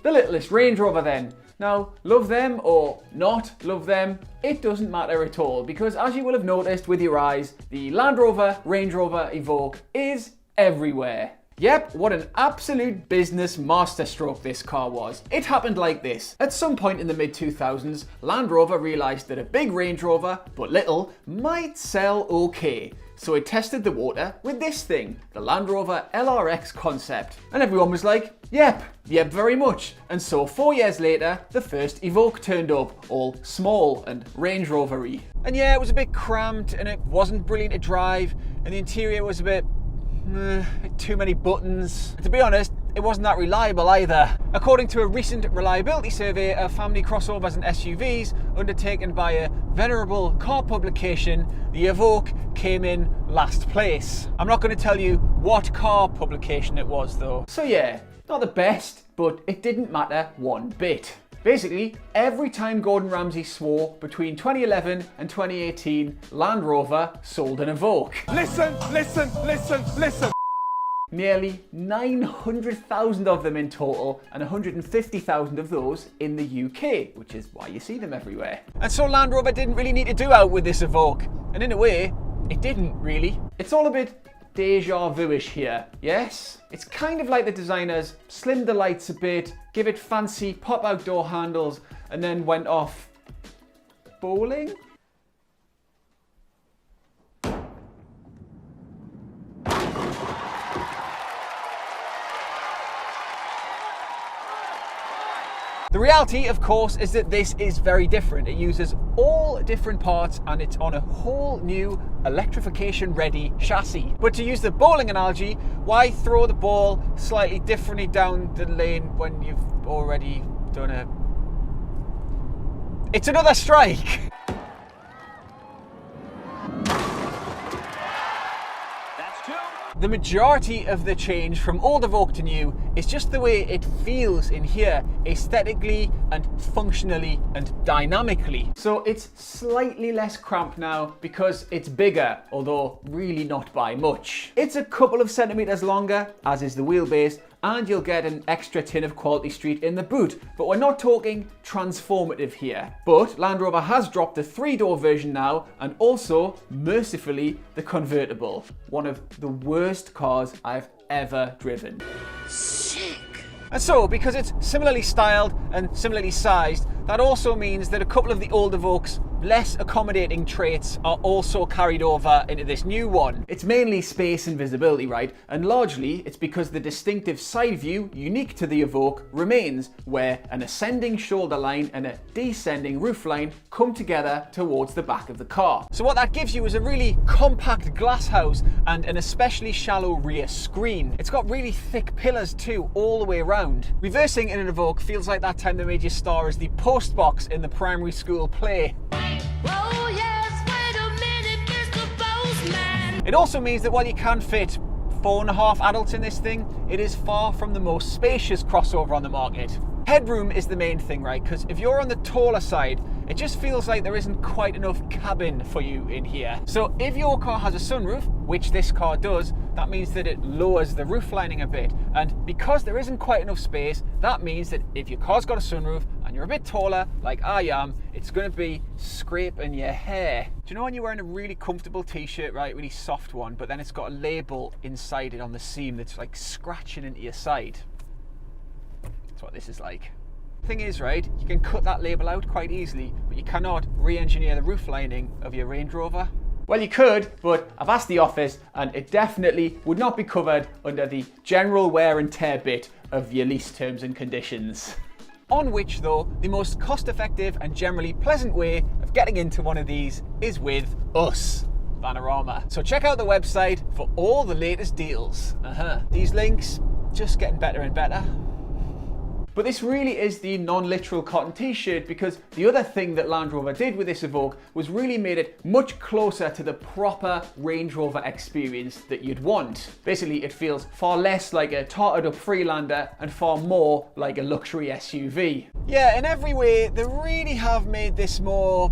the littlest Range Rover then. Now, love them or not love them, it doesn't matter at all, because as you will have noticed with your eyes, the Land Rover Range Rover Evoque is everywhere. Yep, what an absolute business masterstroke this car was. It happened like this. At some point in the mid-2000s, Land Rover realised that a big Range Rover, but little, might sell okay. So it tested the water with this thing, the Land Rover LRX concept. And everyone was like, yep very much. And so 4 years later, the first Evoque turned up, all small and Range Rover-y. And yeah, it was a bit cramped and it wasn't brilliant to drive, and the interior was a bit too many buttons. To be honest, it wasn't that reliable either. According to a recent reliability survey of family crossovers and SUVs undertaken by a venerable car publication, the Evoque came in last place. I'm not going to tell you what car publication it was though. So yeah, not the best, but it didn't matter one bit. Basically, every time Gordon Ramsay swore between 2011 and 2018, Land Rover sold an Evoque. Listen. Nearly 900,000 of them in total, and 150,000 of those in the UK, which is why you see them everywhere. And so Land Rover didn't really need to do out with this Evoque, and in a way, it didn't really. It's all a bit deja vu-ish here, yes? It's kind of like the designers slimmed the lights a bit, give it fancy pop-out door handles, and then went off bowling? The reality, of course, is that this is very different. It uses all different parts and it's on a whole new electrification-ready chassis. But to use the bowling analogy, why throw the ball slightly differently down the lane when you've already done it? It's another strike! The majority of the change from old Evoque to new is just the way it feels in here, aesthetically and functionally and dynamically. So it's slightly less cramped now because it's bigger, although really not by much. It's a couple of centimeters longer, as is the wheelbase, and you'll get an extra tin of Quality Street in the boot, but we're not talking transformative here. But Land Rover has dropped the 3-door version now, and also, mercifully, the convertible. One of the worst cars I've ever driven. Sick. And so, because it's similarly styled and similarly sized, that also means that a couple of the old Evoque's less accommodating traits are also carried over into this new one. It's mainly space and visibility, right? And largely it's because the distinctive side view unique to the Evoque remains, where an ascending shoulder line and a descending roof line come together towards the back of the car. So what that gives you is a really compact glass house and an especially shallow rear screen. It's got really thick pillars too, all the way around. Reversing in an Evoque feels like that time they made you star as the post box in the primary school play. Oh yes, wait a minute, Mr. Postman. It also means that while you can fit 4.5 adults in this thing, it is far from the most spacious crossover on the market. Headroom is the main thing, right? Because if you're on the taller side, it just feels like there isn't quite enough cabin for you in here. So if your car has a sunroof, which this car does, that means that it lowers the roof lining a bit. And because there isn't quite enough space, that means that if your car's got a sunroof and you're a bit taller, like I am, it's going to be scraping your hair. Do you know when you're wearing a really comfortable t-shirt, right, really soft one, but then it's got a label inside it on the seam that's like scratching into your side? That's what this is like. Thing is, right, you can cut that label out quite easily, but you cannot re-engineer the roof lining of your Range Rover. Well, you could, but I've asked the office and it definitely would not be covered under the general wear and tear bit of your lease terms and conditions. On which, though, the most cost-effective and generally pleasant way of getting into one of these is with us, Vanarama. So check out the website for all the latest deals. These links just getting better and better. But this really is the non-literal cotton t-shirt, because the other thing that Land Rover did with this Evoque was really made it much closer to the proper Range Rover experience that you'd want. Basically, it feels far less like a tarted up Freelander and far more like a luxury SUV. Yeah, in every way, they really have made this more,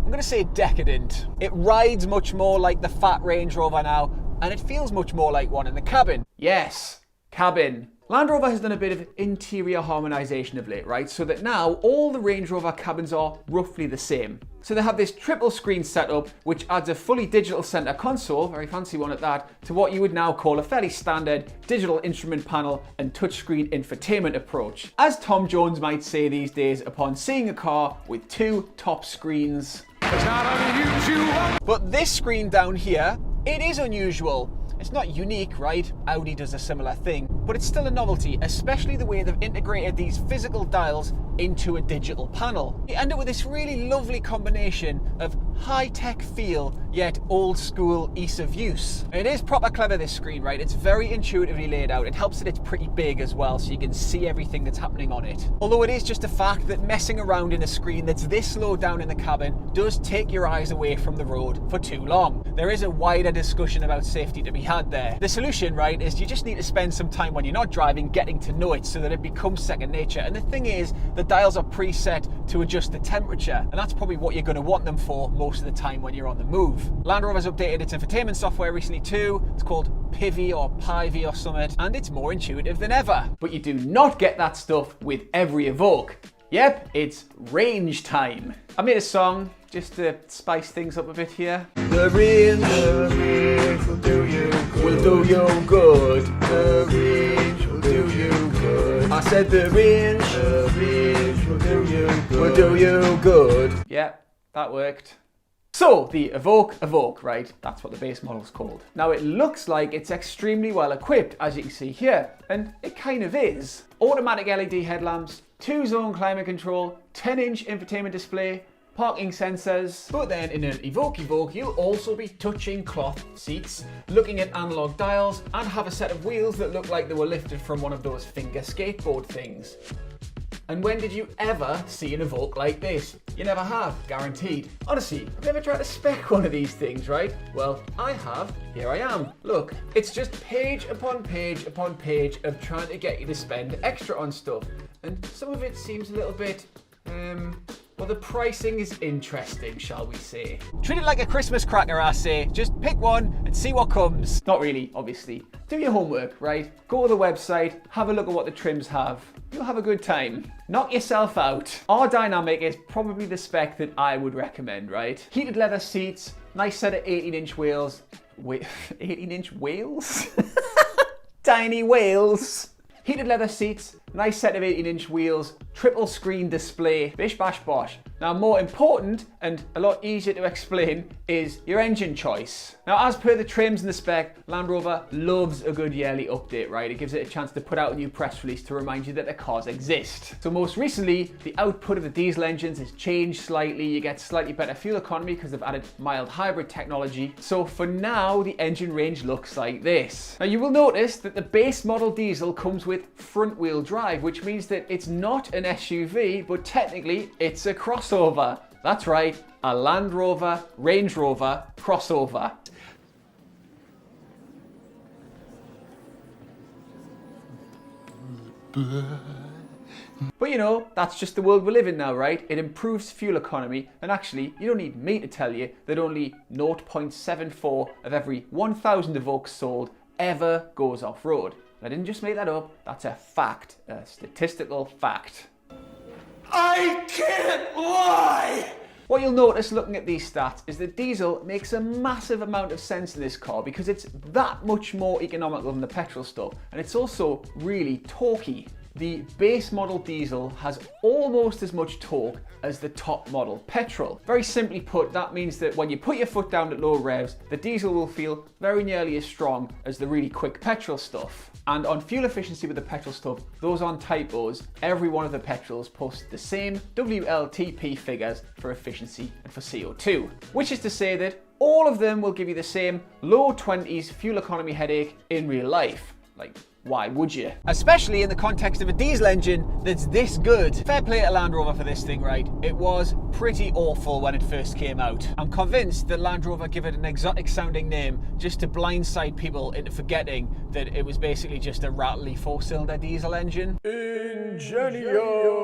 I'm gonna say decadent. It rides much more like the fat Range Rover now, and it feels much more like one in the cabin. Yes, cabin. Land Rover has done a bit of interior harmonisation of late, right? So that now all the Range Rover cabins are roughly the same. So they have this triple screen setup, which adds a fully digital centre console, very fancy one at that, to what you would now call a fairly standard digital instrument panel and touchscreen infotainment approach. As Tom Jones might say these days upon seeing a car with two top screens. But this screen down here, it is unusual. It's not unique, right? Audi does a similar thing, but it's still a novelty, especially the way they've integrated these physical dials into a digital panel. You end up with this really lovely combination of high-tech feel, yet old-school ease of use. It is proper clever, this screen, right? It's very intuitively laid out. It helps that it's pretty big as well, so you can see everything that's happening on it. Although it is just a fact that messing around in a screen that's this low down in the cabin does take your eyes away from the road for too long. There is a wider discussion about safety to be had there. The solution, right, is you just need to spend some time when you're not driving getting to know it so that it becomes second nature. And the thing is, the dials are preset to adjust the temperature, and that's probably what you're going to want them for most of the time when you're on the move. Land Rover's updated its infotainment software recently too. It's called Pivy or Pivy or something, and it's more intuitive than ever. But you do not get that stuff with every Evoque. Yep, it's range time. I made a song just to spice things up a bit here. The range will do you good. Will do you good. The range will do you good. I said the range will do you good. Yep, that worked. So, the Evoque, right? That's what the base model's called. Now, it looks like it's extremely well equipped, as you can see here, and it kind of is. Automatic LED headlamps, 2-zone climate control, 10-inch infotainment display, parking sensors. But then in an Evoque, you'll also be touching cloth seats, looking at analog dials, and have a set of wheels that look like they were lifted from one of those finger skateboard things. And when did you ever see an Evoque like this? You never have, guaranteed. Honestly, have you ever tried to spec one of these things, right? Well, I have. Here I am. Look, it's just page upon page upon page of trying to get you to spend extra on stuff. And some of it seems a little bit, well, the pricing is interesting, shall we say. Treat it like a Christmas cracker, I say. Just pick one and see what comes. Not really, obviously. Do your homework, right? Go to the website, have a look at what the trims have. You'll have a good time. Knock yourself out. Our Dynamic is probably the spec that I would recommend, right? Heated leather seats, nice set of 18-inch wheels. 18-inch wheels? Tiny wheels. Heated leather seats, nice set of 18-inch wheels, triple screen display, bish bash bosh. Now, more important and a lot easier to explain is your engine choice. Now, as per the trims and the spec, Land Rover loves a good yearly update, right? It gives it a chance to put out a new press release to remind you that the cars exist. So most recently, the output of the diesel engines has changed slightly. You get slightly better fuel economy because they've added mild hybrid technology. So for now, the engine range looks like this. Now, you will notice that the base model diesel comes with front wheel drive, which means that it's not an SUV, but technically it's a crossover. That's right, a Land Rover, Range Rover crossover. But you know, that's just the world we live in now, right? It improves fuel economy, and actually, you don't need me to tell you that only 0.74 of every 1,000 Evoques sold ever goes off-road. I didn't just make that up, that's a fact, a statistical fact. I can't lie! What you'll notice looking at these stats is that diesel makes a massive amount of sense in this car because it's that much more economical than the petrol stuff, and it's also really torquey. The base model diesel has almost as much torque as the top model petrol. Very simply put, that means that when you put your foot down at low revs, the diesel will feel very nearly as strong as the really quick petrol stuff. And on fuel efficiency with the petrol stuff, those aren't typos. Every one of the petrols posts the same WLTP figures for efficiency and for CO2, which is to say that all of them will give you the same low 20s fuel economy headache in real life. Like, why would you? Especially in the context of a diesel engine that's this good. Fair play to Land Rover for this thing, right? It was pretty awful when it first came out. I'm convinced that Land Rover give it an exotic sounding name just to blindside people into forgetting that it was basically just a rattly 4-cylinder diesel engine. Ingenium!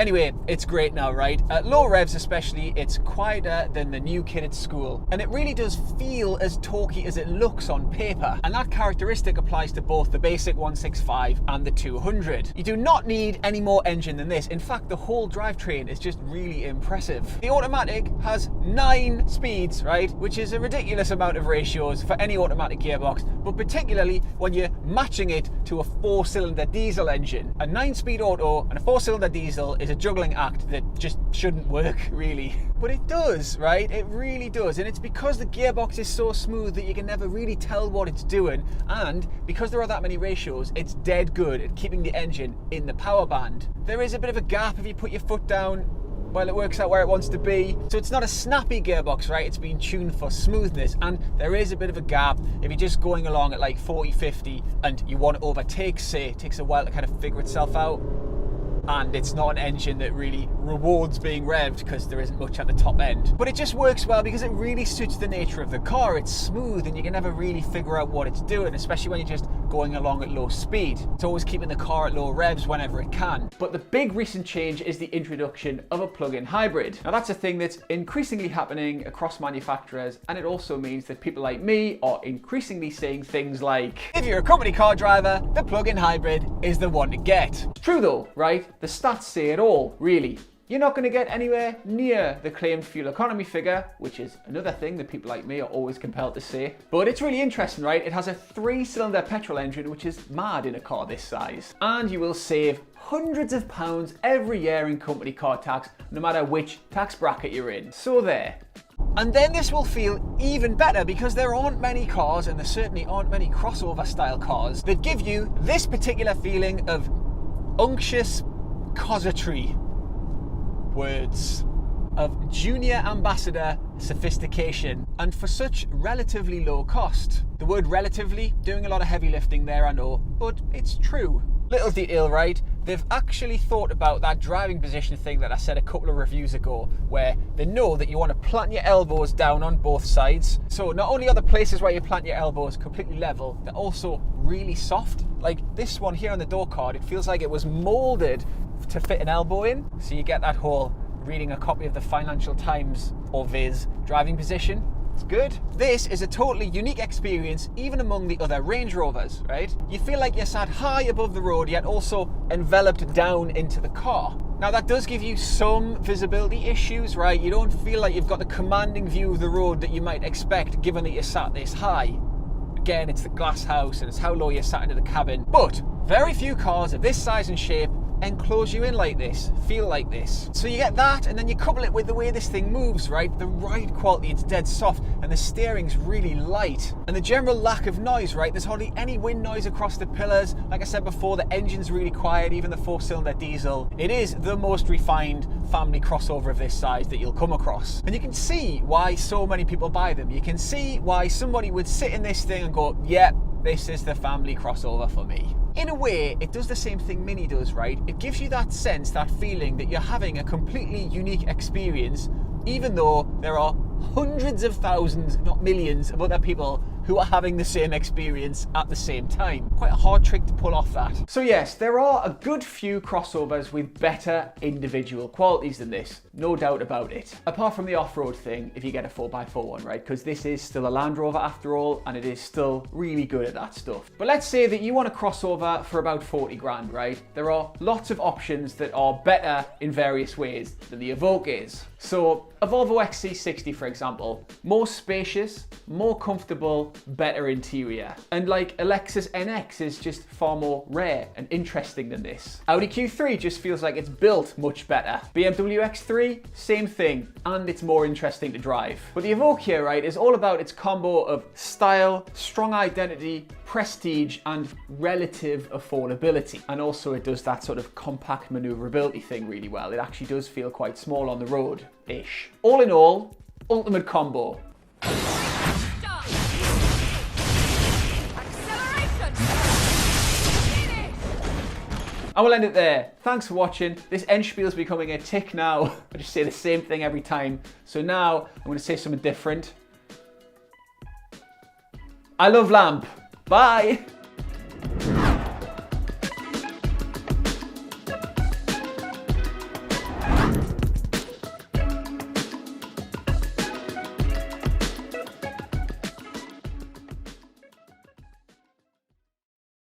Anyway, it's great now, right? At low revs especially, it's quieter than the new kid at school. And it really does feel as torquey as it looks on paper. And that characteristic applies to both the basic 165 and the 200. You do not need any more engine than this. In fact, the whole drivetrain is just really impressive. The automatic has 9 speeds, right? Which is a ridiculous amount of ratios for any automatic gearbox, but particularly when you're matching it to a 4-cylinder diesel engine. A 9-speed auto and a 4-cylinder diesel is a juggling act that just shouldn't work, really. But it does, right? It really does. And it's because the gearbox is so smooth that you can never really tell what it's doing. And because there are that many ratios, it's dead good at keeping the engine in the power band. There is a bit of a gap if you put your foot down while it works out where it wants to be. So it's not a snappy gearbox, right? It's been tuned for smoothness. And there is a bit of a gap if you're just going along at like 40, 50 and you want to overtake, say, it takes a while to kind of figure itself out. And it's not an engine that really rewards being revved because there isn't much at the top end. But it just works well because it really suits the nature of the car. It's smooth and you can never really figure out what it's doing, especially when you're just going along at low speed. It's always keeping the car at low revs whenever it can. But the big recent change is the introduction of a plug-in hybrid. Now that's a thing that's increasingly happening across manufacturers, and it also means that people like me are increasingly saying things like, if you're a company car driver, the plug-in hybrid is the one to get. It's true though, right? The stats say it all, really. You're not going to get anywhere near the claimed fuel economy figure, which is another thing that people like me are always compelled to say. But it's really interesting, right? It has a 3-cylinder petrol engine, which is mad in a car this size. And you will save hundreds of pounds every year in company car tax, no matter which tax bracket you're in. So there. And then this will feel even better because there aren't many cars, and there certainly aren't many crossover style cars, that give you this particular feeling of unctuous cossetry. Words of junior ambassador sophistication, and for such relatively low cost. The word relatively, doing a lot of heavy lifting there, I know, but it's true. Little detail, right? They've actually thought about that driving position thing that I said a couple of reviews ago, where they know that you want to plant your elbows down on both sides. So not only are the places where you plant your elbows completely level, they're also really soft. Like this one here on the door card, it feels like it was molded to fit an elbow in. So you get that whole reading a copy of the Financial Times or Viz driving position. It's good. This is a totally unique experience even among the other Range Rovers, right? You feel like you're sat high above the road yet also enveloped down into the car. Now that does give you some visibility issues, right? You don't feel like you've got the commanding view of the road that you might expect given that you're sat this high. Again, it's the glass house and it's how low you're sat into the cabin. But very few cars of this size and shape enclose you in like this, feel like this. So you get that, and then you couple it with the way this thing moves, right? The ride quality, it's dead soft, and the steering's really light. And the general lack of noise, right? There's hardly any wind noise across the pillars. Like I said before, the engine's really quiet, even the 4-cylinder diesel. It is the most refined family crossover of this size that you'll come across. And you can see why so many people buy them. You can see why somebody would sit in this thing and go, yep, this is the family crossover for me. In a way, it does the same thing Mini does, right? It gives you that sense, that feeling that you're having a completely unique experience, even though there are hundreds of thousands, if not millions, of other people who are having the same experience at the same time. Quite a hard trick to pull off that. So yes, there are a good few crossovers with better individual qualities than this, no doubt about it. Apart from the off-road thing, if you get a 4x4 one, right? Because this is still a Land Rover after all, and it is still really good at that stuff. But let's say that you want a crossover for about 40 grand, right? There are lots of options that are better in various ways than the Evoque is. So a Volvo XC60, for example, more spacious, more comfortable, better interior. And like a Lexus NX is just far more rare and interesting than this. Audi Q3 just feels like it's built much better. BMW X3, same thing, and it's more interesting to drive. But the Evoque here, right, is all about its combo of style, strong identity, prestige, and relative affordability. And also it does that sort of compact maneuverability thing really well. It actually does feel quite small on the road-ish. All in all, ultimate combo. I will end it there. Thanks for watching. This end spiel is becoming a tick now. I just say the same thing every time. So now I'm going to say something different. I love lamp. Bye.